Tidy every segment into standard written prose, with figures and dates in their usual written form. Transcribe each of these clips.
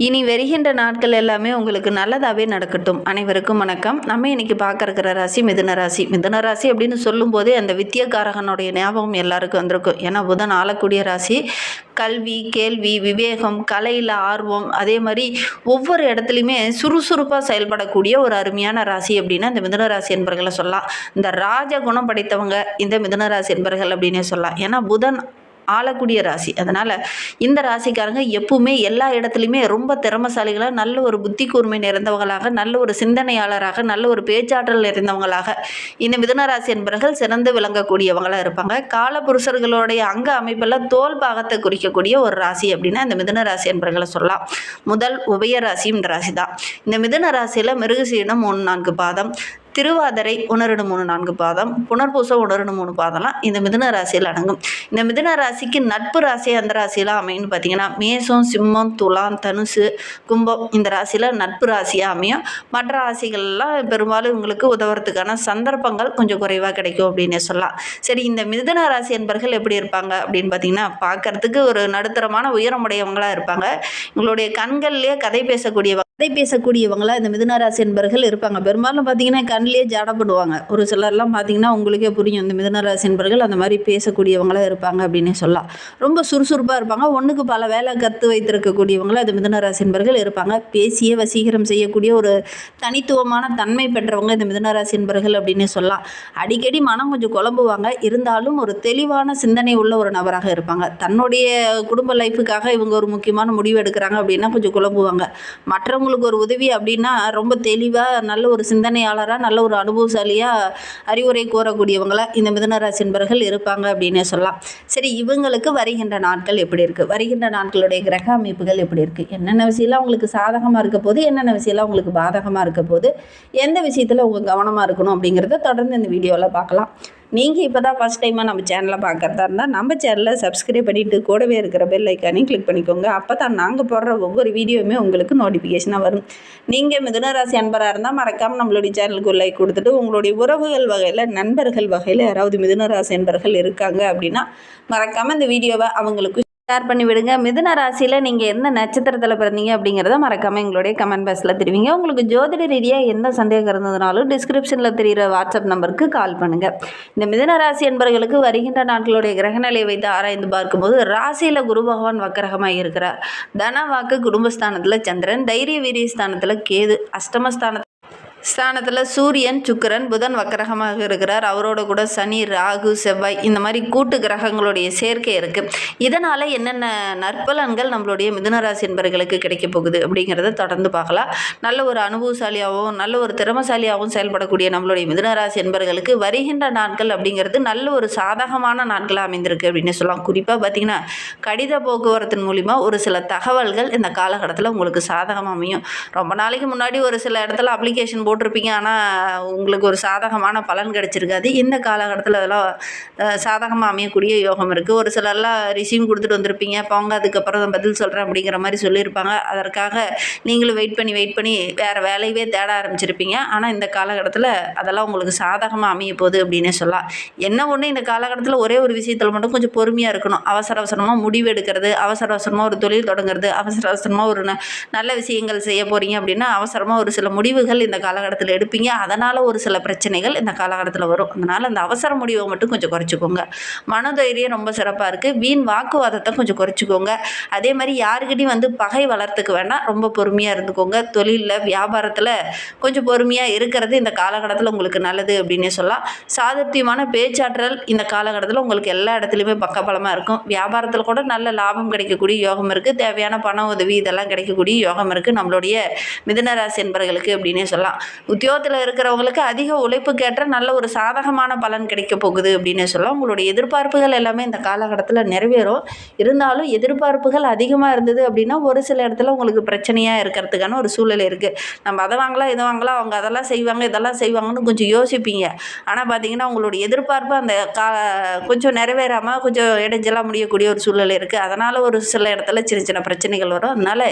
இனி வருகின்ற நாட்கள் எல்லாமே உங்களுக்கு நல்லதாகவே நடக்கட்டும். அனைவருக்கும் வணக்கம். நம்ம இன்னைக்கு பார்க்க இருக்கிற ராசி மிதுன ராசி. மிதுன ராசி அப்படின்னு சொல்லும்போதே அந்த வித்தியகாரகனுடைய ஞாபகம் எல்லாருக்கும் வந்திருக்கும். ஏன்னா புதன் ஆளக்கூடிய ராசி. கல்வி, கேள்வி, விவேகம், கலையில் ஆர்வம், அதே மாதிரி ஒவ்வொரு இடத்துலையுமே சுறுசுறுப்பாக செயல்படக்கூடிய ஒரு அருமையான ராசி அப்படின்னா இந்த மிதுன ராசி என்பர்களை சொல்லலாம். இந்த ராஜ குணம் படைத்தவங்க இந்த மிதுன ராசி என்பர்கள் அப்படின்னே சொல்லலாம். ஏன்னா புதன் ஆளக்கூடிய ராசி. அதனால் இந்த ராசிக்காரங்க எப்பவுமே எல்லா இடத்துலையுமே ரொம்ப திறமசாலிகளாக, நல்ல ஒரு புத்தி கூர்மை நிறைந்தவங்களாக, நல்ல ஒரு சிந்தனையாளராக, நல்ல ஒரு பேச்சாற்றல் நிறைந்தவங்களாக இந்த மிதுன ராசி என்பவர்கள் சிறந்து விளங்கக்கூடியவங்களாக இருப்பாங்க. காலபுருஷர்களுடைய அங்க அமைப்பில் தோல் பாகத்தை குறிக்கக்கூடிய ஒரு ராசி அப்படின்னா இந்த மிதுன ராசி என்பவர்களை சொல்லலாம். முதல் உபய ராசியும் இந்த ராசி தான். இந்த மிதுன ராசியில் மிருகசீடம் 3-4 பாதம், திருவாதிரை 1-2-3-4 பாதம், புனர்பூசம் 1-2-3 பாதம்லாம் இந்த மிதுன ராசியில் அடங்கும். இந்த மிதுன ராசிக்கு நட்பு ராசி அந்த ராசியெலாம் அமைன்னு பார்த்தீங்கன்னா மேசம், சிம்மம், துலாம், தனுசு, கும்பம் இந்த ராசியில் நட்பு ராசியாக அமையும். மற்ற ராசிகள்லாம் பெரும்பாலும் உங்களுக்கு உதவுறதுக்கான சந்தர்ப்பங்கள் கொஞ்சம் குறைவாக கிடைக்கும் அப்படின்னே சொல்லலாம். சரி, இந்த மிதுன ராசி என்பர்கள் எப்படி இருப்பாங்க அப்படின்னு பார்த்தீங்கன்னா பார்க்கறதுக்கு ஒரு நடுத்தரமான உயரமுடையவங்களாக இருப்பாங்க. உங்களுடைய கண்கள்லேயே கதை பேசக்கூடியவங்களா இந்த மிதுன ராசி என்பர்கள் இருப்பாங்க. பெரும்பாலும் பார்த்தீங்கன்னா கண்ணிலே ஜாடப்படுவாங்க. ஒரு சிலர்லாம் பார்த்தீங்கன்னா உங்களுக்கே புரியும், இந்த மிதுன ராசி என்பர்கள் அந்த மாதிரி பேசக்கூடியவங்களாக இருப்பாங்க அப்படின்னே சொல்லலாம். ரொம்ப சுறுசுறுப்பாக இருப்பாங்க. ஒன்றுக்கு பல வேலை கற்று வைத்திருக்கக்கூடியவங்களாக இந்த மிதுன ராசி என்பர்கள் இருப்பாங்க. பேசியே வசீகரம் செய்யக்கூடிய ஒரு தனித்துவமான தன்மை பெற்றவங்க இந்த மிதுன ராசி என்பர்கள் அப்படின்னே சொல்லலாம். அடிக்கடி மனம் கொஞ்சம் குழம்புவாங்க. இருந்தாலும் ஒரு தெளிவான சிந்தனை உள்ள ஒரு நபராக இருப்பாங்க. தன்னுடைய குடும்ப லைஃபுக்காக இவங்க ஒரு முக்கியமான முடிவு எடுக்கிறாங்க அப்படின்னா கொஞ்சம் குழம்புவாங்க. மற்றவங்களுக்கு ஒரு உதவி அப்படின்னா ரொம்ப தெளிவாக, நல்ல ஒரு சிந்தனையாளராக, நல்ல ஒரு அனுபவசாலியாக அறிவுரை கூறக்கூடியவங்களா இந்த மிதுன ராசி என்பர்கள் இருப்பாங்க அப்படின்னே சொல்லலாம். சரி, இவங்களுக்கு வருகின்ற நாட்கள் எப்படி இருக்குது, வருகின்ற நாட்களுடைய கிரக அமைப்புகள் எப்படி இருக்குது, என்னென்ன விஷயம்லாம் உங்களுக்கு சாதகமாக இருக்க போது, என்னென்ன விஷயம்லாம் உங்களுக்கு பாதகமாக இருக்க போது, எந்த விஷயத்தில் உங்கள் கவனமாக இருக்கணும் அப்படிங்கிறத தொடர்ந்து இந்த வீடியோவில் பார்க்கலாம். நீங்கள் இப்போ தான் ஃபஸ்ட் டைமாக நம்ம சேனலை பார்க்குறதா இருந்தால் நம்ம சேனலை சப்ஸ்கிரைப் பண்ணிவிட்டு கூடவே இருக்கிற பெல் ஐக்கானையும் கிளிக் பண்ணிக்கோங்க. அப்போ தான் நாங்கள் போடுற ஒவ்வொரு வீடியோவுமே உங்களுக்கு நோட்டிஃபிகேஷனாக வரும். நீங்கள் மிதுன ராசி அன்பராக இருந்தால் மறக்காமல் நம்மளுடைய சேனலுக்கு ஒரு லைக் கொடுத்துட்டு, உங்களுடைய உறவுகள் வகையில், நண்பர்கள் வகையில் யாராவது மிதுன ராசி அன்பர்கள் இருக்காங்க அப்படின்னா மறக்காமல் இந்த வீடியோவை அவங்களுக்கு ஷேர் பண்ணி விடுங்க. மிதுன ராசியில் நீங்கள் எந்த நட்சத்திரத்தில் பிறந்தீங்க அப்படிங்கிறத மறக்காமல் எங்களுடைய கமெண்ட் பாக்ஸில் தெரிவிங்க. உங்களுக்கு ஜோதிட ரீதியாக எந்த சந்தேகம் இருந்ததுனாலும் டிஸ்கிரிப்ஷனில் தெரிகிற வாட்ஸ்அப் நம்பருக்கு கால் பண்ணுங்கள். இந்த மிதுன ராசி என்பவர்களுக்கு வருகின்ற நாட்களுடைய கிரகநிலையை வைத்து ஆராய்ந்து பார்க்கும்போது ராசியில் குரு பகவான் வக்கரகமாக இருக்கிறார். தன வாக்கு குடும்பஸ்தானத்தில் சந்திரன், தைரிய வீரிய ஸ்தானத்தில் கேது, ஸ்தானத்தில் சூரியன், சுக்கிரன், புதன் வக்கரகமாக இருக்கிறார். அவரோட கூட சனி, ராகு, செவ்வாய் இந்த மாதிரி கூட்டு கிரகங்களுடைய சேர்க்கை இருக்குது. இதனால் என்னென்ன நற்பலன்கள் நம்மளுடைய மிதுன ராசி என்பவர்களுக்கு கிடைக்க போகுது அப்படிங்கிறத தொடர்ந்து பார்க்கலாம். நல்ல ஒரு அனுபவசாலியாகவும் நல்ல ஒரு திறமசாலியாகவும் செயல்படக்கூடிய நம்மளுடைய மிதுன ராசி என்பவர்களுக்கு வருகின்ற நாட்கள் அப்படிங்கிறது நல்ல ஒரு சாதகமான நாட்களாக அமைந்திருக்கு அப்படின்னு சொல்லலாம். குறிப்பாக பார்த்திங்கன்னா கடித போக்குவரத்தின் மூலிமா ஒரு சில தகவல்கள் இந்த காலகட்டத்தில் உங்களுக்கு சாதகமாக அமையும். ரொம்ப நாளைக்கு முன்னாடி ஒரு சில இடத்துல அப்ளிகேஷன் போட்டிருப்பீங்க, ஆனால் உங்களுக்கு ஒரு சாதகமான பலன் கிடைச்சிருக்காது. இந்த காலகட்டத்தில் அதெல்லாம் சாதகமாக அமையக்கூடிய யோகம் இருக்குது. ஒரு சிலர்லாம் ரிசீவ் கொடுத்துட்டு வந்திருப்பீங்க, போங்க அதுக்கப்புறம் பதில் சொல்கிறேன் அப்படிங்கிற மாதிரி சொல்லியிருப்பாங்க. அதற்காக நீங்களும் வெயிட் பண்ணி வேறு வேலையவே தேட ஆரம்பிச்சிருப்பீங்க. ஆனால் இந்த காலகட்டத்தில் அதெல்லாம் உங்களுக்கு சாதகமாக அமைய போகுது அப்படின்னே சொல்லலாம். என்ன ஒன்று, இந்த காலகட்டத்தில் ஒரே ஒரு விஷயத்தில் மட்டும் கொஞ்சம் பொறுமையாக இருக்கணும். அவசரமாக முடிவு எடுக்கிறது, அவசரமாக ஒரு தொழில் தொடங்குறது, அவசரமாக ஒரு நல்ல விஷயங்கள் செய்ய போகிறீங்க அப்படின்னா அவசரமாக ஒரு சில முடிவுகள் இந்த காலகட்டத்தில் எடுப்பீங்க. அதனால் ஒரு சில பிரச்சனைகள் இந்த காலகட்டத்தில் வரும். அதனால் அந்த அவசர முடிவை மட்டும் கொஞ்சம் குறைச்சிக்கோங்க. மனதைரியம் ரொம்ப சிறப்பாக இருக்குது. வீண் வாக்குவாதத்தை கொஞ்சம் குறைச்சிக்கோங்க. அதே மாதிரி யாருக்கிட்டையும் பகை வளர்த்துக்க வேண்டாம். ரொம்ப பொறுமையாக இருந்துக்கோங்க. தொழிலில், வியாபாரத்தில் கொஞ்சம் பொறுமையாக இருக்கிறது இந்த காலகட்டத்தில் உங்களுக்கு நல்லது அப்படின்னே சொல்லலாம். சாதுர்த்தியமான பேச்சாற்றல் இந்த காலகட்டத்தில் உங்களுக்கு எல்லா இடத்துலையுமே பக்கபலமாக இருக்கும். வியாபாரத்தில் கூட நல்ல லாபம் கிடைக்கக்கூடிய யோகம் இருக்குது. தேவையான பண உதவி இதெல்லாம் கிடைக்கக்கூடிய யோகம் இருக்குது நம்மளுடைய மிதுன ராசி என்பவர்களுக்கு அப்படின்னே சொல்லலாம். உத்தியோகத்தில் இருக்கிறவங்களுக்கு அதிக உழைப்புக்கேற்ற நல்ல ஒரு சாதகமான பலன் கிடைக்க போகுது அப்படின்னு சொல்லலாம். உங்களுடைய எதிர்பார்ப்புகள் எல்லாமே இந்த காலகட்டத்தில் நிறைவேறும். இருந்தாலும் எதிர்பார்ப்புகள் அதிகமாக இருந்தது அப்படின்னா ஒரு சில இடத்துல உங்களுக்கு பிரச்சனையாக இருக்கிறதுக்கான ஒரு சூழ்நிலை இருக்குது. நம்ம அதை வாங்கலாம் இதை வாங்கலாம், அவங்க அதெல்லாம் செய்வாங்க இதெல்லாம் செய்வாங்கன்னு கொஞ்சம் யோசிப்பீங்க. ஆனால் பார்த்தீங்கன்னா உங்களுடைய எதிர்பார்ப்பு அந்த கொஞ்சம் நிறைவேறாமல் கொஞ்சம் இடைஞ்சலாக முடியக்கூடிய ஒரு சூழ்நிலை இருக்குது. அதனால் ஒரு சில இடத்துல சின்ன பிரச்சனைகள் வரும். அதனால்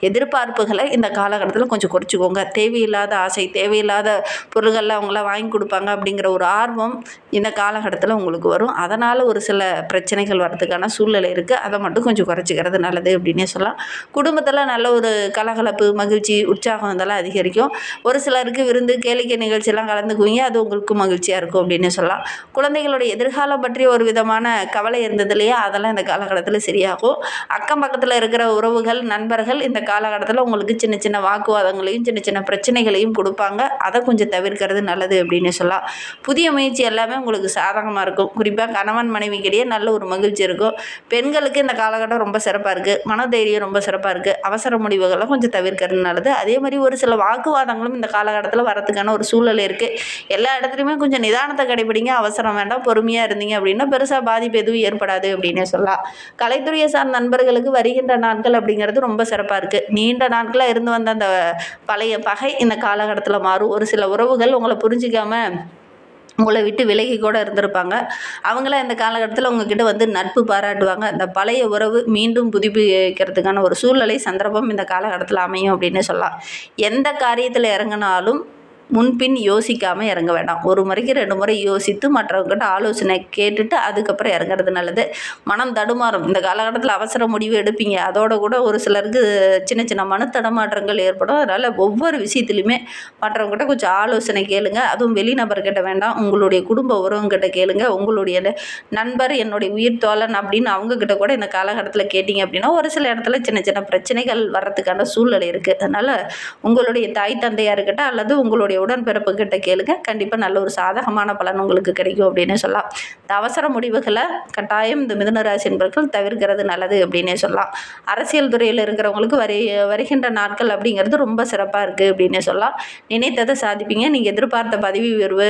எதிர்பார்ப்புகளை இந்த காலகட்டத்தில் கொஞ்சம் குறைச்சிக்கோங்க. தேவையில்லாத ஆசை தேவையில்லாத பொருள்கள்லாம் அவங்களாம் வாங்கி கொடுப்பாங்க அப்படிங்கிற ஒரு ஆர்வம் இந்த காலகட்டத்தில் உங்களுக்கு வரும். அதனால் ஒரு சில பிரச்சனைகள் வரதுக்கான சூழ்நிலை இருக்குது. அதை மட்டும் கொஞ்சம் குறைச்சிக்கிறது நல்லது அப்படின்னே சொல்லலாம். குடும்பத்தில் நல்ல ஒரு கலகலப்பு, மகிழ்ச்சி, உற்சாகம் இதெல்லாம் அதிகரிக்கும். ஒரு சிலருக்கு விருந்து, கேளிக்கை நிகழ்ச்சியெல்லாம் கலந்துக்குவீங்க. அது உங்களுக்கு மகிழ்ச்சியாக இருக்கும் அப்படின்னே சொல்லலாம். குழந்தைகளுடைய எதிர்காலம் பற்றி ஒரு விதமான கவலை இருந்தது இல்லையா, அதெல்லாம் இந்த காலகட்டத்தில் சரியாகும். அக்கம் பக்கத்தில் இருக்கிற உறவுகள், நண்பர்கள் இந்த காலகட்டத்தில் உங்களுக்கு சின்ன சின்ன வாக்குவாதங்களையும் சின்ன சின்ன பிரச்சனைகளையும் கொடுப்பாங்க. அதை கொஞ்சம் தவிர்க்கிறது நல்லது அப்படின்னு சொல்லலாம். புதிய முயற்சி எல்லாமே உங்களுக்கு சாதகமாக இருக்கும். குறிப்பாக கணவன் மனைவிக்கிடையே நல்ல ஒரு மகிழ்ச்சி இருக்கும். பெண்களுக்கு இந்த காலகட்டம் ரொம்ப சிறப்பாக இருக்குது. மனதைரியம் ரொம்ப சிறப்பாக இருக்குது. அவசர முடிவுகளை கொஞ்சம் தவிர்க்கிறது நல்லது. அதே மாதிரி ஒரு சில வாக்குவாதங்களும் இந்த காலகட்டத்தில் வரதுக்கான ஒரு சூழல் இருக்குது. எல்லா இடத்துலையுமே கொஞ்சம் நிதானத்தை கடைபிடிங்க. அவசரம் வேண்டாம். பொறுமையாக இருந்தீங்க அப்படின்னா பெருசாக பாதிப்பு எதுவும் ஏற்படாது அப்படின்னே சொல்லலாம். கலைத்துறையை சார்ந்த நண்பர்களுக்கு வருகின்ற நாட்கள் அப்படிங்கிறது ரொம்ப சிறப்பாக இருக்குது. நீண்ட நாட்களாக இருந்து வந்த அந்த பழைய பகை இந்த காலகட்டத்தில் மாறும். ஒரு சில உறவுகள் உங்களை புரிஞ்சிக்காம உங்களை விட்டு விலகி கூட இருந்திருப்பாங்க. அவங்களாம் இந்த காலகட்டத்தில் உங்ககிட்ட வந்து நட்பு பாராட்டுவாங்க. அந்த பழைய உறவு மீண்டும் புதுப்பிக்கிறதுக்கான ஒரு சூழ்நிலை, சந்தர்ப்பம் இந்த காலகட்டத்தில் அமையும் அப்படின்னு சொல்லலாம். எந்த காரியத்தில் இறங்கினாலும் முன்பின் யோசிக்காமல் இறங்க வேண்டாம். ஒரு முறைக்கு 2 முறை யோசித்து மற்றவங்ககிட்ட ஆலோசனை கேட்டுட்டு அதுக்கப்புறம் இறங்குறது நல்லது. மனம் தடுமாறும். இந்த காலகட்டத்தில் அவசர முடிவு எடுப்பீங்க. அதோட கூட ஒரு சிலருக்கு சின்ன சின்ன மன தடுமாற்றங்கள் ஏற்படும். அதனால் ஒவ்வொரு விஷயத்துலையுமே மற்றவங்ககிட்ட கொஞ்சம் ஆலோசனை கேளுங்க. அதுவும் வெளிநபர்கிட்ட வேண்டாம். உங்களுடைய குடும்ப உறவுங்கிட்ட கேளுங்க. உங்களுடைய நண்பர், என்னுடைய உயிர் தோழன் அப்படின்னு அவங்கக்கிட்ட கூட இந்த காலகட்டத்தில் கேட்டிங்க அப்படின்னா ஒரு சில இடத்துல சின்ன சின்ன பிரச்சனைகள் வர்றதுக்கான சூழ்நிலை இருக்குது. அதனால் உங்களுடைய தாய் தந்தையார்கிட்ட அல்லது உங்களுடைய உடன்பிறப்புகிட்ட கேளுங்க. கண்டிப்பாக நல்ல ஒரு சாதகமான பலன் உங்களுக்கு கிடைக்கும் அப்படின்னு சொல்லலாம். இந்த அவசர முடிவுகளை கட்டாயம் இந்த மிதுன ராசி என்பவர்கள் தவிர்க்கிறது நல்லது அப்படின்னே சொல்லலாம். அரசியல் துறையில் இருக்கிறவங்களுக்கு வருகின்ற நாட்கள் அப்படிங்கிறது ரொம்ப சிறப்பாக இருக்குது அப்படின்னே சொல்லலாம். நினைத்ததை சாதிப்பீங்க. நீங்கள் எதிர்பார்த்த பதவி உயர்வு,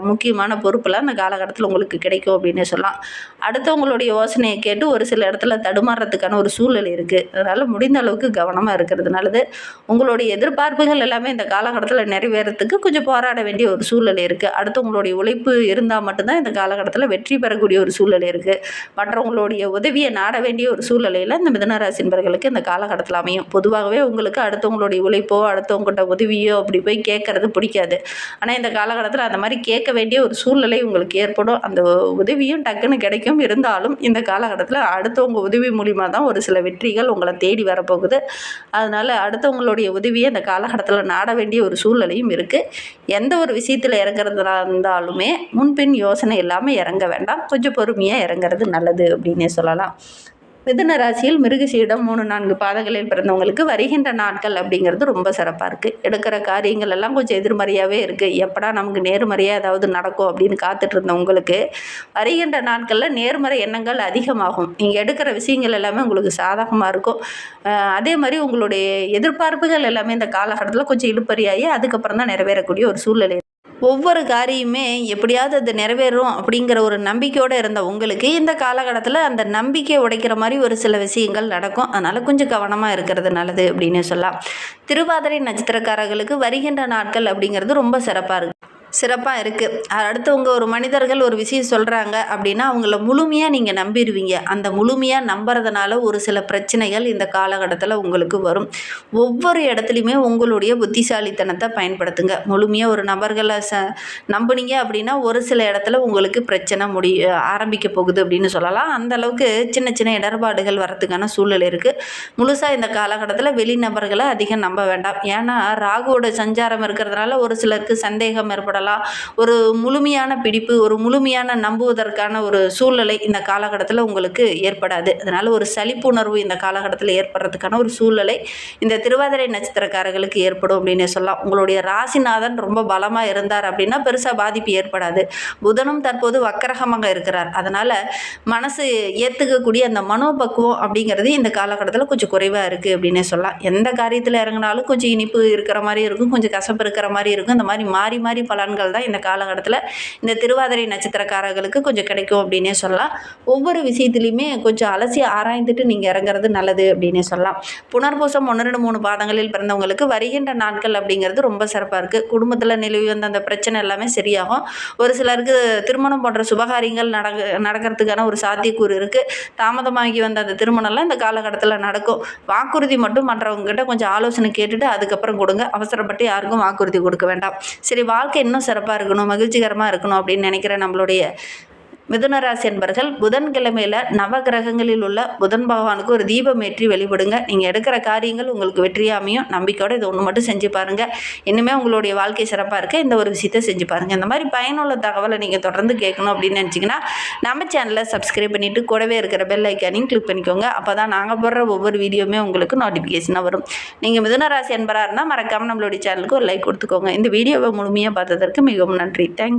முக்கியமான பொறுப்பெல்லாம் அந்த காலகட்டத்தில் உங்களுக்கு கிடைக்கும் அப்படின்னே சொல்லலாம். அடுத்தவங்களுடைய யோசனையை கேட்டு ஒரு சில இடத்துல தடுமாறுறதுக்கான ஒரு சூழ்நிலை இருக்குது. அதனால் முடிந்த அளவுக்கு கவனமாக இருக்கிறது நல்லது. உங்களுடைய எதிர்பார்ப்புகள் எல்லாமே இந்த காலகட்டத்தில் நிறைவேறத்துக்கு கொஞ்சம் போராட வேண்டிய ஒரு சூழ்நிலை இருக்குது. அடுத்தவங்களுடைய உழைப்பு இருந்தால் மட்டும்தான் இந்த காலகட்டத்தில் வெற்றி பெறக்கூடிய ஒரு சூழ்நிலை இருக்குது. மற்றவங்களுடைய உதவியை நாட வேண்டிய ஒரு சூழ்நிலையில் இந்த மிதுனராசி என்பவர்களுக்கு இந்த காலகட்டத்தில் அமையும். பொதுவாகவே உங்களுக்கு அடுத்தவங்களுடைய உழைப்போ அடுத்தவங்ககிட்ட உதவியோ அப்படி போய் கேட்கறது பிடிக்காது. ஆனால் இந்த காலகட்டத்தில் அந்த மாதிரி கேட்க வேண்டிய ஒரு சூழ்நிலை உங்களுக்கு ஏற்படும். அந்த உதவியும் டக்குன்னு கிடைக்கும். இருந்தாலும் இந்த காலகட்டத்தில் அடுத்தவங்க உதவி மூலிமா தான் ஒரு சில வெற்றிகள் உங்களை தேடி வரப்போகுது. அதனால் அடுத்தவங்களுடைய உதவியை இந்த காலகட்டத்தில் நாட வேண்டிய ஒரு சூழ்நிலையும் இருக்குது. எந்த ஒரு விஷயத்தில் இறங்குறதா இருந்தாலுமே முன்பின் யோசனை இல்லாமல் இறங்க வேண்டாம். கொஞ்சம் பொறுமையாக இறங்குறது நல்லது அப்படின்னே சொல்லலாம். மிதுன ராசியில் மிருகசீரிடம் 3-4 பாதங்களில் பிறந்தவங்களுக்கு வருகின்ற நாட்கள் அப்படிங்கிறது ரொம்ப சிறப்பாக இருக்குது. எடுக்கிற காரியங்கள் எல்லாம் கொஞ்சம் எதிர்மறையாகவே இருக்குது. எப்படா நமக்கு நேர்மறையாக ஏதாவது நடக்கும் அப்படின்னு காத்துட்டு இருந்தவங்களுக்கு வருகின்ற நாட்களில் நேர்மறை எண்ணங்கள் அதிகமாகும். நீங்கள் எடுக்கிற விஷயங்கள் எல்லாமே உங்களுக்கு சாதகமாக இருக்கும். அதே மாதிரி உங்களுடைய எதிர்பார்ப்புகள் எல்லாமே இந்த காலகட்டத்தில் கொஞ்சம் இழுபறியாகி அதுக்கப்புறம் தான் நிறைவேறக்கூடிய ஒரு சூழ்நிலை. ஒவ்வொரு காரியமே எப்படியாவது அது நிறைவேறும் அப்படிங்கிற ஒரு நம்பிக்கையோடு இருந்த உங்களுக்கு இந்த காலகட்டத்தில் அந்த நம்பிக்கையை உடைக்கிற மாதிரி ஒரு சில விஷயங்கள் நடக்கும். அதனால் கொஞ்சம் கவனமாக இருக்கிறது நல்லது அப்படின்னு சொல்லலாம். திருவாதிரை நட்சத்திரக்காரர்களுக்கு வருகின்ற நாட்கள் அப்படிங்கிறது ரொம்ப சிறப்பாக இருக்குது. அடுத்தவங்க ஒரு மனிதர்கள் ஒரு விஷயம் சொல்கிறாங்க அப்படின்னா அவங்கள முழுமையாக நீங்கள் நம்பிடுவீங்க. அந்த முழுமையாக நம்புறதுனால ஒரு சில பிரச்சனைகள் இந்த காலகட்டத்தில் உங்களுக்கு வரும். ஒவ்வொரு இடத்துலையுமே உங்களுடைய புத்திசாலித்தனத்தை பயன்படுத்துங்க. முழுமையாக ஒரு நபர்களை நம்புனீங்க அப்படின்னா ஒரு சில இடத்துல உங்களுக்கு பிரச்சனை ஆரம்பிக்க போகுது அப்படின்னு சொல்லலாம். அந்த அளவுக்கு சின்ன சின்ன இடர்பாடுகள் வரதுக்கான சூழ்நிலை இருக்குது. முழுசாக இந்த காலகட்டத்தில் வெளிநபர்களை அதிகம் நம்ப வேண்டாம். ஏன்னா ராகுவோட சஞ்சாரம் இருக்கிறதுனால ஒரு சிலருக்கு சந்தேகம் ஏற்படலாம். ஒரு முழுமையான பிடிப்பு, ஒரு முழுமையான நம்புவதற்கான ஒரு சூழ்நிலை இந்த காலகட்டத்தில் உங்களுக்கு ஏற்படாது. அதனால் ஒரு சலிப்புணர்வு இந்த காலகட்டத்தில் ஏற்படுறதுக்கான ஒரு சூழ்நிலை இந்த திருவாதிரை நட்சத்திரக்காரர்களுக்கு ஏற்படும் அப்படின்னு சொல்லலாம். உங்களுடைய ராசிநாதன் ரொம்ப பலமாக இருந்தார் அப்படின்னா பெருசாக பாதிப்பு ஏற்படாது. புதனும் தற்போது வக்கரகமாக இருக்கிறார். அதனால் மனசு ஏற்றுக்கக்கூடிய அந்த மனோபக்குவம் அப்படிங்கிறது இந்த காலகட்டத்தில் கொஞ்சம் குறைவாக இருக்குது அப்படின்னே சொல்லலாம். எந்த காரியத்தில் இறங்கினாலும் கொஞ்சம் இனிப்பு இருக்கிற மாதிரி இருக்கும், கொஞ்சம் கசப்பு இருக்கிற மாதிரி இருக்கும். இந்த மாதிரி மாறி மாறி பல பலன்கள் தான் இந்த காலகட்டத்தில் இந்த திருவாதிரை நட்சத்திரக்காரர்களுக்கு கொஞ்சம் கிடைக்கும் அப்படின்னே சொல்லலாம். ஒவ்வொரு விஷயத்துலையுமே கொஞ்சம் அலசி ஆராய்ந்துட்டு நீங்கள் இறங்குறது நல்லது அப்படின்னே சொல்லலாம். புனர்பூசம் 1, 2, 3 பாதங்களில் பிறந்தவங்களுக்கு வருகின்ற நாட்கள் அப்படிங்கிறது ரொம்ப சிறப்பாக இருக்குது. குடும்பத்தில் நிலவி வந்த அந்த பிரச்சனை எல்லாமே சரியாகும். ஒரு சிலருக்கு திருமணம் போன்ற சுபகாரியங்கள் நடக்கிறதுக்கான ஒரு சாத்தியக்கூறு இருக்குது. தாமதமாகி வந்த அந்த திருமணம்லாம் இந்த காலகட்டத்தில் நடக்கும். வாக்குறுதி மட்டும் பண்ணுறவங்ககிட்ட கொஞ்சம் ஆலோசனை கேட்டுட்டு அதுக்கப்புறம் கொடுங்க. அவசரப்பட்டு யாருக்கும் வாக்குறுதி கொடுக்க வேண்டாம். சரி, வாழ்க்கை இன்னும் சிறப்பாக இருக்கணும், மகிழ்ச்சிகரமாக இருக்கணும் அப்படின்னு நினைக்கிற நம்மளுடைய மிதுனராசி என்பர்கள் புதன்கிழமையில் நவகிரகங்களில் உள்ள புதன் பகவானுக்கு ஒரு தீபம் ஏற்றி வழிபடுங்க. நீங்கள் எடுக்கிற காரியங்கள் உங்களுக்கு வெற்றியாக அமையும். நம்பிக்கையோடு இது ஒன்று மட்டும் செஞ்சு பாருங்கள். இன்னுமே உங்களுடைய வாழ்க்கை சிறப்பாக இருக்க இந்த ஒரு விஷயத்தை செஞ்சு பாருங்கள். இந்த மாதிரி பயனுள்ள தகவலை நீங்கள் தொடர்ந்து கேட்கணும் அப்படின்னு நினச்சிங்கன்னா நம்ம சேனலை சப்ஸ்கிரைப் பண்ணிவிட்டு கூடவே இருக்கிற பெல் ஐக்கானையும் கிளிக் பண்ணிக்கோங்க. அப்போ தான் நாங்கள் போடுற ஒவ்வொரு வீடியோவுமே உங்களுக்கு நோட்டிஃபிகேஷனாக வரும். நீங்கள் மிதுனராசி என்பராக இருந்தால் மறக்காமல் நம்மளுடைய சேனலுக்கு ஒரு லைக் கொடுத்துக்கோங்க. இந்த வீடியோவை முழுமையாக பார்த்ததற்கு மிகவும் நன்றி. தேங்க்யூ.